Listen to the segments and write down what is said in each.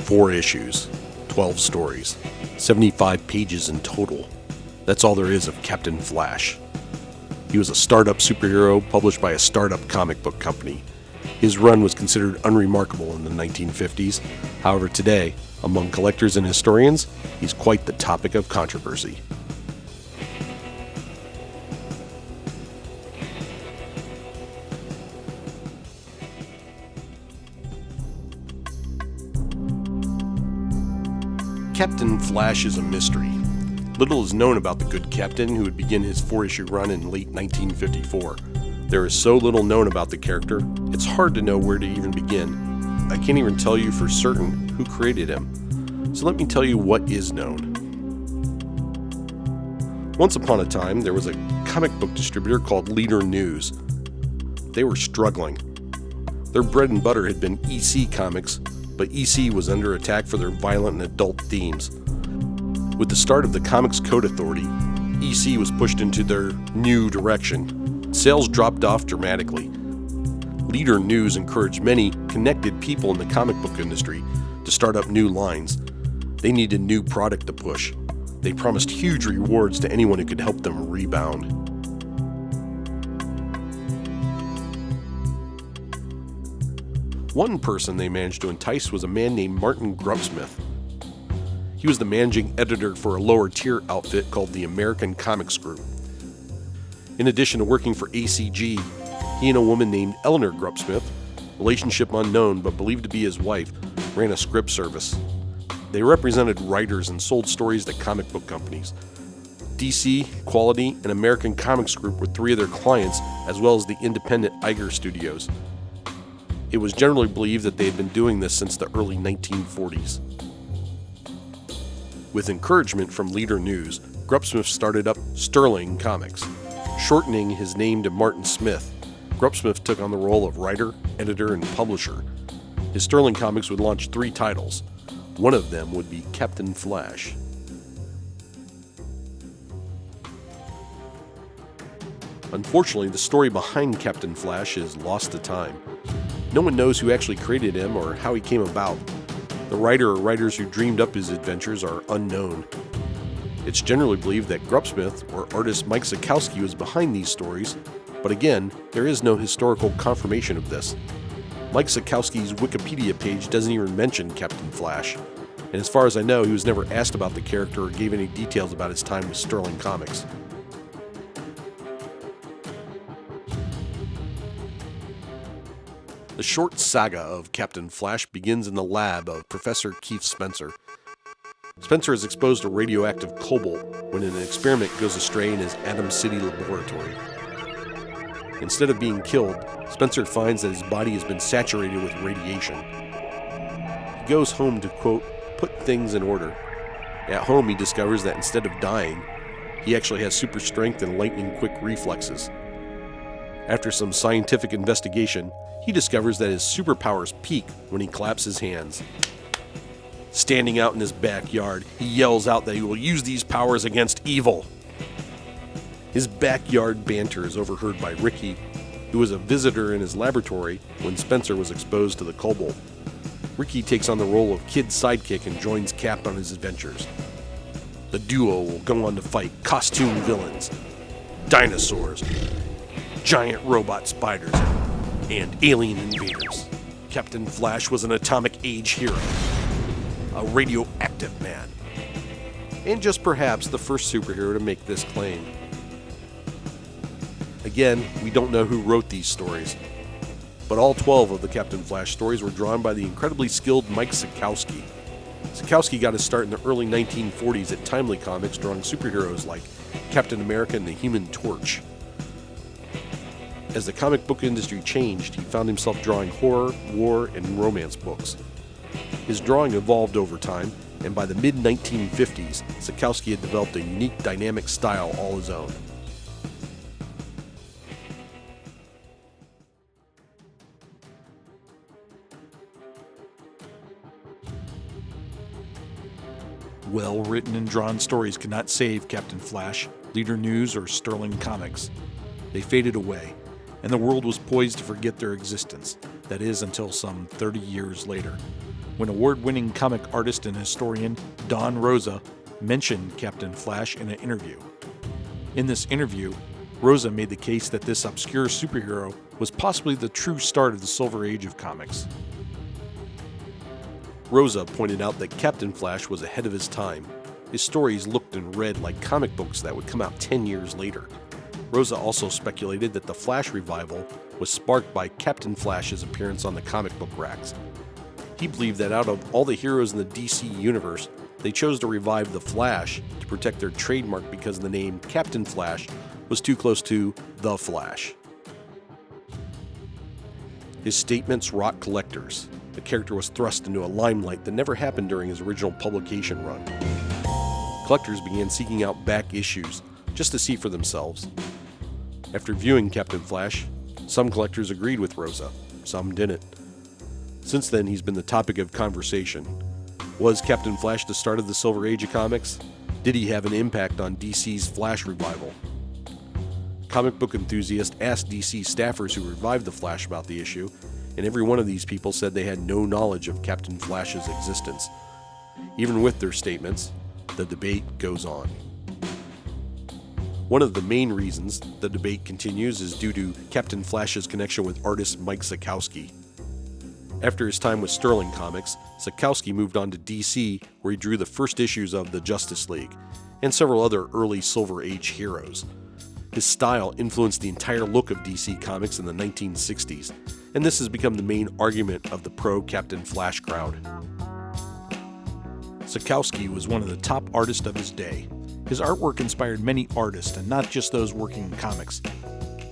4 issues, 12 stories, 75 pages in total. That's all there is of Captain Flash. He was a startup superhero published by a startup comic book company. His run was considered unremarkable in the 1950s. However, today, among collectors and historians, he's quite the topic of controversy. Captain Flash is a mystery. Little is known about the good captain who would begin his 4-issue run in late 1954. There is so little known about the character, it's hard to know where to even begin. I can't even tell you for certain who created him. So let me tell you what is known. Once upon a time, there was a comic book distributor called Leader News. They were struggling. Their bread and butter had been EC Comics, but EC was under attack for their violent and adult themes. With the start of the Comics Code Authority, EC was pushed into their new direction. Sales dropped off dramatically. Leader News encouraged many connected people in the comic book industry to start up new lines. They needed new product to push. They promised huge rewards to anyone who could help them rebound. One person they managed to entice was a man named Martin Gruff. He was the managing editor for a lower tier outfit called the American Comics Group. In addition to working for ACG, he and a woman named Eleanor Gruff, relationship unknown but believed to be his wife, ran a script service. They represented writers and sold stories to comic book companies. DC, Quality, and American Comics Group were 3 of their clients, as well as the independent Iger Studios. It was generally believed that they had been doing this since the early 1940s. With encouragement from Leader News, Gruff started up Sterling Comics. Shortening his name to Martin Smith, Gruff took on the role of writer, editor, and publisher. His Sterling Comics would launch 3 titles. One of them would be Captain Flash. Unfortunately, the story behind Captain Flash is lost to time. No one knows who actually created him or how he came about. The writer or writers who dreamed up his adventures are unknown. It's generally believed that Gruff or artist Mike Sakowski was behind these stories, but again, there is no historical confirmation of this. Mike Sakowski's Wikipedia page doesn't even mention Captain Flash, and as far as I know, he was never asked about the character or gave any details about his time with Sterling Comics. The short saga of Captain Flash begins in the lab of Professor Keith Spencer. Spencer is exposed to radioactive cobalt when an experiment goes astray in his Atom City laboratory. Instead of being killed, Spencer finds that his body has been saturated with radiation. He goes home to, quote, put things in order. At home, he discovers that instead of dying, he actually has super strength and lightning-quick reflexes. After some scientific investigation, he discovers that his superpowers peak when he claps his hands. Standing out in his backyard, he yells out that he will use these powers against evil. His backyard banter is overheard by Ricky, who was a visitor in his laboratory when Spencer was exposed to the cobalt. Ricky takes on the role of kid sidekick and joins Cap on his adventures. The duo will go on to fight costume villains, dinosaurs, giant robot spiders, and alien invaders. Captain Flash was an atomic age hero, a radioactive man, and just perhaps the first superhero to make this claim. Again, we don't know who wrote these stories, but all 12 of the Captain Flash stories were drawn by the incredibly skilled Mike Sakowski. Sakowski got his start in the early 1940s at Timely Comics, drawing superheroes like Captain America and the Human Torch. As the comic book industry changed, he found himself drawing horror, war, and romance books. His drawing evolved over time, and by the mid-1950s, Sakowski had developed a unique, dynamic style all his own. Well-written and drawn stories could not save Captain Flash, Leader News, or Sterling Comics. They faded away, and the world was poised to forget their existence, that is, until some 30 years later. when award-winning comic artist and historian Don Rosa mentioned Captain Flash in an interview. In this interview, Rosa made the case that this obscure superhero was possibly the true start of the Silver Age of comics. Rosa pointed out that Captain Flash was ahead of his time. His stories looked and read like comic books that would come out 10 years later. Rosa also speculated that the Flash revival was sparked by Captain Flash's appearance on the comic book racks. He believed that out of all the heroes in the DC universe, they chose to revive the Flash to protect their trademark because the name Captain Flash was too close to The Flash. His statements rocked collectors. The character was thrust into a limelight that never happened during his original publication run. Collectors began seeking out back issues just to see for themselves. After viewing Captain Flash, some collectors agreed with Rosa, some didn't. Since then, he's been the topic of conversation. Was Captain Flash the start of the Silver Age of comics? Did he have an impact on DC's Flash revival? Comic book enthusiasts asked DC staffers who revived the Flash about the issue, and every one of these people said they had no knowledge of Captain Flash's existence. Even with their statements, the debate goes on. One of the main reasons the debate continues is due to Captain Flash's connection with artist Mike Sakowski. After his time with Sterling Comics, Sakowski moved on to DC, where he drew the first issues of the Justice League and several other early Silver Age heroes. His style influenced the entire look of DC Comics in the 1960s, and this has become the main argument of the pro-Captain Flash crowd. Sakowski was one of the top artists of his day. His artwork inspired many artists, and not just those working in comics.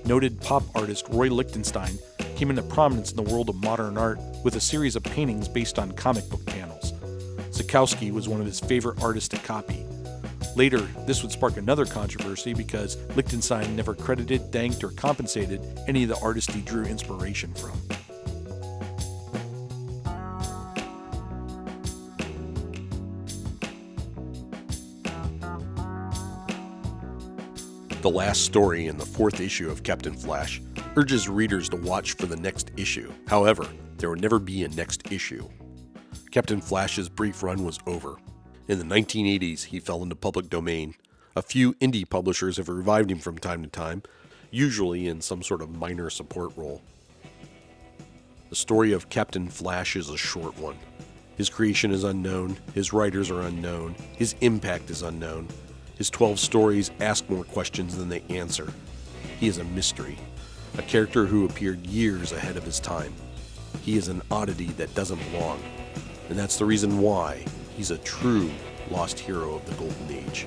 Noted pop artist Roy Lichtenstein came into prominence in the world of modern art with a series of paintings based on comic book panels. Sakowski was one of his favorite artists to copy. Later, this would spark another controversy because Lichtenstein never credited, thanked, or compensated any of the artists he drew inspiration from. The last story in the fourth issue of Captain Flash urges readers to watch for the next issue. However, there would never be a next issue. Captain Flash's brief run was over. In the 1980s, he fell into public domain. A few indie publishers have revived him from time to time, usually in some sort of minor support role. The story of Captain Flash is a short one. His creation is unknown, his writers are unknown, his impact is unknown. His 12 stories ask more questions than they answer. He is a mystery, a character who appeared years ahead of his time. He is an oddity that doesn't belong, and that's the reason why he's a true lost hero of the Golden Age.